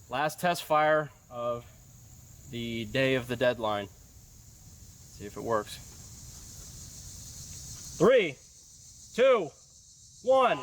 Last test fire of the day of the deadline. See if it works. 3, 2, 1.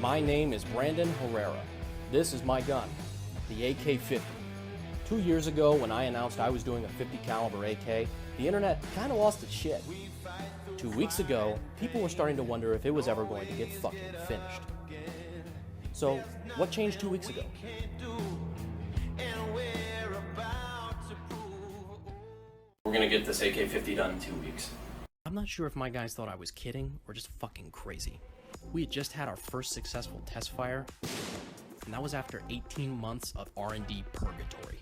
My name is Brandon Herrera. This is my gun, the AK-50. 2 years ago, when I announced I was doing a 50 caliber AK, the internet kind of lost its shit. 2 weeks ago, people were starting to wonder if it was ever going to get fucking finished. So, what changed 2 weeks ago? We're gonna get this AK-50 done in 2 weeks. I'm not sure if my guys thought I was kidding or just fucking crazy. We had just had our first successful test fire, and that was after 18 months of R&D purgatory.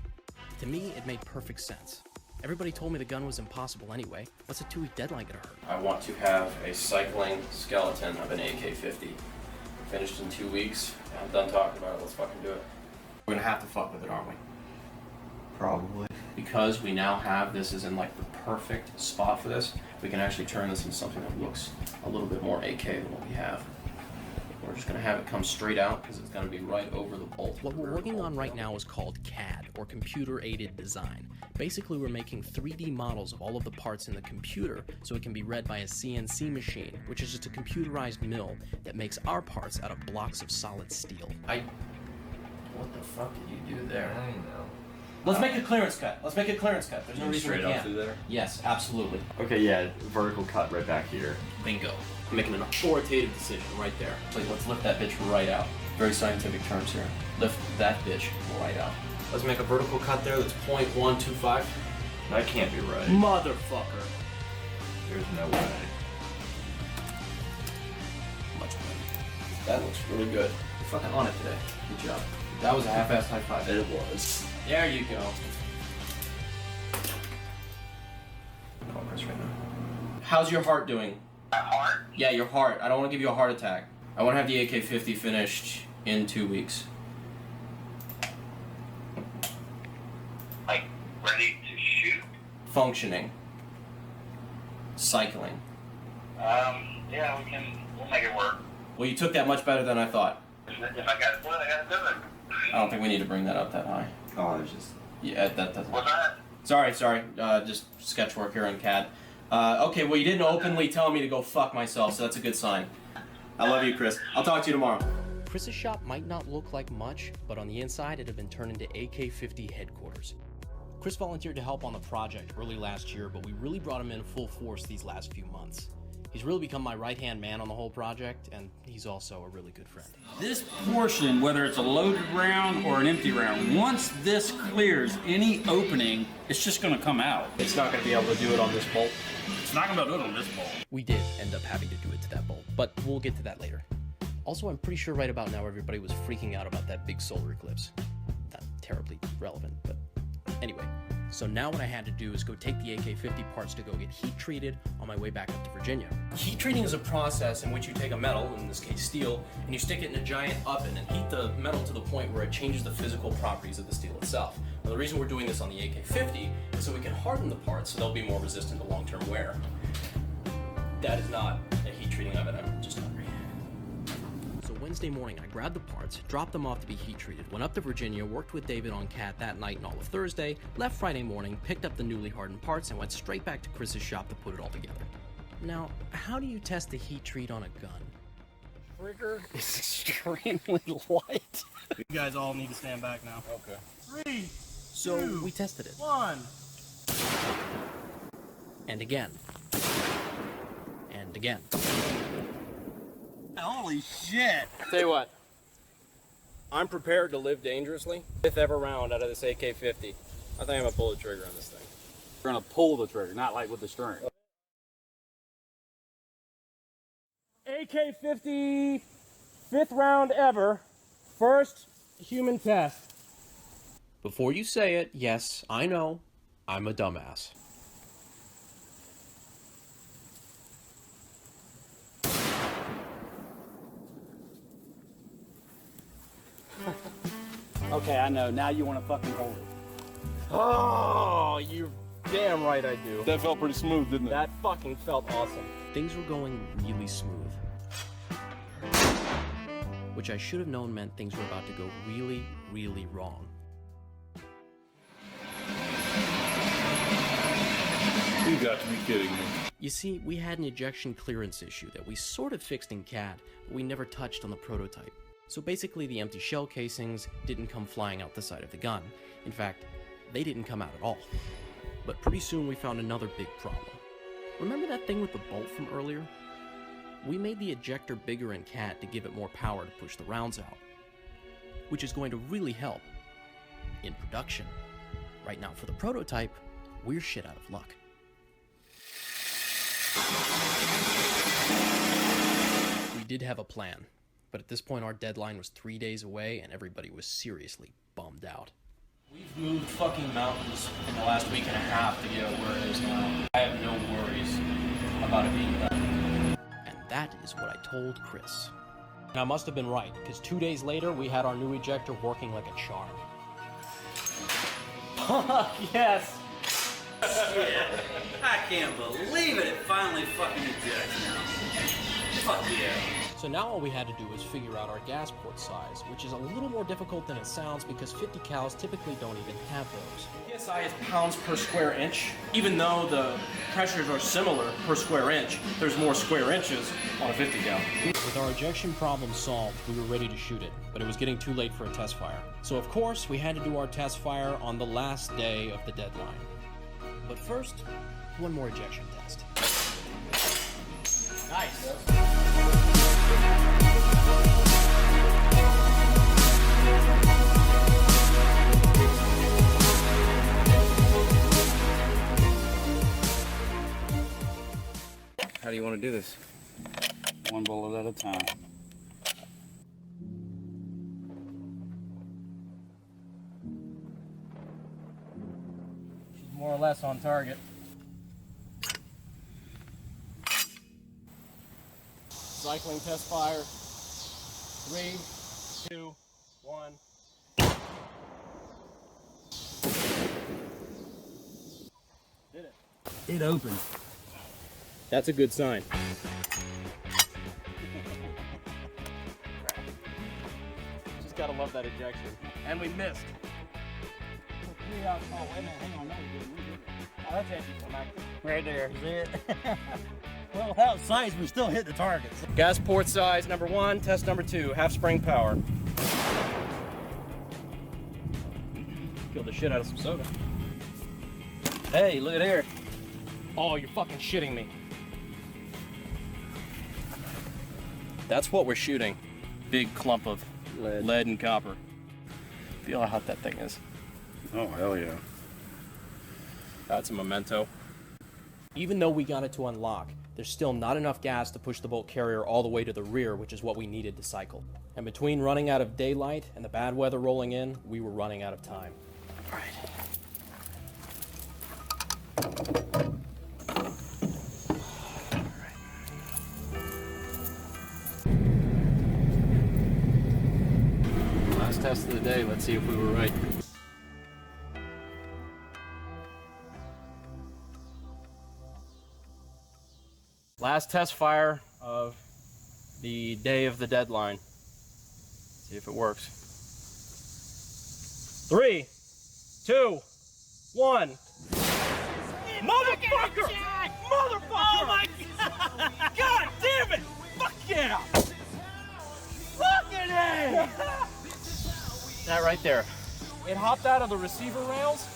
To me, it made perfect sense. Everybody told me the gun was impossible anyway. What's a 2-week deadline gonna hurt? I want to have a cycling skeleton of an AK-50 finished in 2 weeks. I'm done talking about it, let's fucking do it. We're gonna have to fuck with it, aren't we? Probably. Because we now have this is in like the perfect spot for this, we can actually turn this into something that looks a little bit more AK than what we have. We're just gonna have it come straight out because it's gonna be right over the bolt. What we're working on right now is called CAD, or Computer Aided Design. Basically, we're making 3D models of all of the parts in the computer so it can be read by a CNC machine, which is just a computerized mill that makes our parts out of blocks of solid steel. What the fuck did you do there? I know. Let's make a clearance cut. Let's make a clearance cut. There's no reason we Straight up can't. through there? Yes, absolutely. Okay, yeah, vertical cut right back here. Bingo. I'm making an authoritative decision right there. It's like, let's lift that bitch right out. Very scientific terms here. Lift that bitch right out. Let's make a vertical cut there that's 0.125. That can't be right. Motherfucker. There's no way. Much better. That looks really good. You're fucking on it today. Good job. That was a half-assed high five. It was. There you go. Progress right now. How's your heart doing? My heart? Yeah, your heart. I don't want to give you a heart attack. I want to have the AK-50 finished in 2 weeks. Like, ready to shoot? Functioning. Cycling. Yeah, we'll make it work. Well, you took that much better than I thought. If I gotta do it, I gotta do it. I don't think we need to bring that up that high. Oh, there's just... Yeah, that's... What's that? Sorry. Just sketch work here on CAD. Okay, well, you didn't openly tell me to go fuck myself, so that's a good sign. I love you, Chris. I'll talk to you tomorrow. Chris's shop might not look like much, but on the inside, it had been turned into AK-50 headquarters. Chris volunteered to help on the project early last year, but we really brought him in full force these last few months. He's really become my right-hand man on the whole project, and he's also a really good friend. This portion, whether it's a loaded round or an empty round, once this clears any opening, it's just going to come out. It's not going to be able to do it on this bolt. It's not going to be able to do it on this bolt. We did end up having to do it to that bolt, but we'll get to that later. Also, I'm pretty sure right about now everybody was freaking out about that big solar eclipse. Not terribly relevant, but anyway. So now what I had to do is go take the AK-50 parts to go get heat treated on my way back up to Virginia. Heat treating is a process in which you take a metal, in this case steel, and you stick it in a giant oven and heat the metal to the point where it changes the physical properties of the steel itself. Now, the reason we're doing this on the AK-50 is so we can harden the parts so they'll be more resistant to long-term wear. That is not a heat treating oven, I'm just hungry. So Wednesday morning, I grabbed the parts, dropped them off to be heat treated, went up to Virginia, worked with David on CAD that night and all of Thursday, left Friday morning, picked up the newly hardened parts, and went straight back to Chris's shop to put it all together. Now, how do you test the heat treat on a gun? Trigger is extremely light. You guys all need to stand back now. Okay. 3, So 2, we tested it. 1. And again. And again. Holy shit! Tell you what, I'm prepared to live dangerously. 5th ever round out of this AK-50. I think I'm gonna pull the trigger on this thing. We're going to pull the trigger, not like with the string. AK-50, 5th round ever, first human test. Before you say it, yes, I know, I'm a dumbass. Okay, I know. Now you want to fucking hold it. Oh, you're damn right I do. That felt pretty smooth, didn't it? That fucking felt awesome. Things were going really smooth. which I should have known meant things were about to go really, really wrong. You got to be kidding me. You see, we had an ejection clearance issue that we sort of fixed in CAD, but we never touched on the prototype. So basically the empty shell casings didn't come flying out the side of the gun. In fact, they didn't come out at all. But pretty soon we found another big problem. Remember that thing with the bolt from earlier? We made the ejector bigger in CAD to give it more power to push the rounds out, which is going to really help in production. Right now for the prototype, we're shit out of luck. We did have a plan, but at this point our deadline was 3 days away and everybody was seriously bummed out. We've moved fucking mountains in the last week and a half to get it where it is now. I have no worries about it being done. And that is what I told Chris. And I must have been right, because 2 days later we had our new ejector working like a charm. Yes! I can't believe it! It finally fucking ejects now. Fuck yeah. So now all we had to do was figure out our gas port size, which is a little more difficult than it sounds because 50 cals typically don't even have those. PSI is pounds per square inch. Even though the pressures are similar per square inch, there's more square inches on a 50 cal. With our ejection problem solved, we were ready to shoot it, but it was getting too late for a test fire. So of course, we had to do our test fire on the last day of the deadline. But first, one more ejection test. Nice. How do you want to do this? One bullet at a time. She's more or less on target. Cycling test fire. 3, 2, 1. Did it. It opened. That's a good sign. Just gotta love that ejection. And we missed. Oh, wait a minute, hang on. No, we didn't. Oh, that's empty. Right there, see it? Well, without sights, we still hit the targets. Gas port size number 1, test number 2, half spring power. Killed the shit out of some soda. Hey, look at here. Oh, you're fucking shitting me. That's what we're shooting. Big clump of lead and copper. Feel how hot that thing is. Oh, hell yeah. That's a memento. Even though we got it to unlock, there's still not enough gas to push the bolt carrier all the way to the rear, which is what we needed to cycle. And between running out of daylight and the bad weather rolling in, we were running out of time. All right. Last test of the day, let's see if we were right. Last test fire of the day of the deadline. See if it works. 3, 2, 1. Motherfucker! Motherfucker! Oh my god! God damn it! Fuck yeah! Fucking A! That right there. It hopped out of the receiver rails,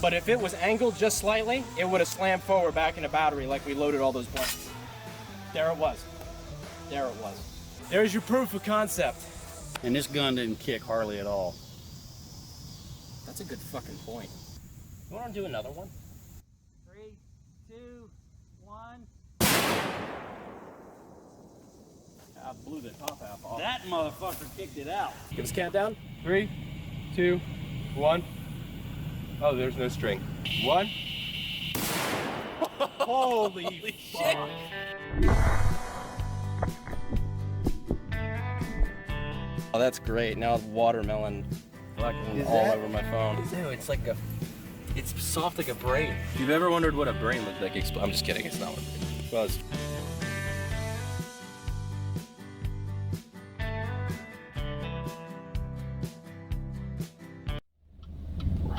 but if it was angled just slightly, it would have slammed forward back in the battery like we loaded all those blanks. There it was. There it was. There's your proof of concept. And this gun didn't kick hardly at all. That's a good fucking point. You want to do another one? 3, 2, 1. I blew the top half off. That motherfucker kicked it out. Give us a countdown. 3, 2, 1. Oh, there's no string. 1. Holy shit! Oh, that's great. Now it's watermelon fucking all over my phone. Dude, it's like it's soft like a brain. If you've ever wondered what a brain looks like, I'm just kidding, it's not what it was.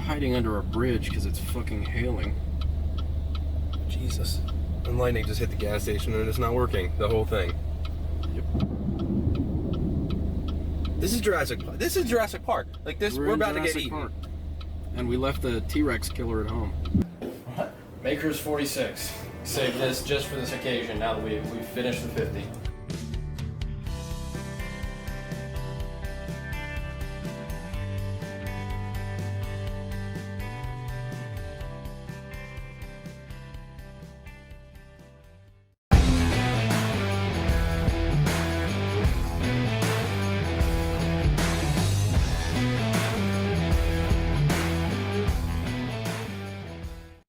hiding under a bridge because it's fucking hailing. Jesus. And lightning just hit the gas station and it's not working. The whole thing. Yep. This is Jurassic Park. This is Jurassic Park. Like this, we're in about to get Jurassic eaten. Park. And we left the T-Rex killer at home. Maker's 46. Saved this just for this occasion now that we've finished the 50.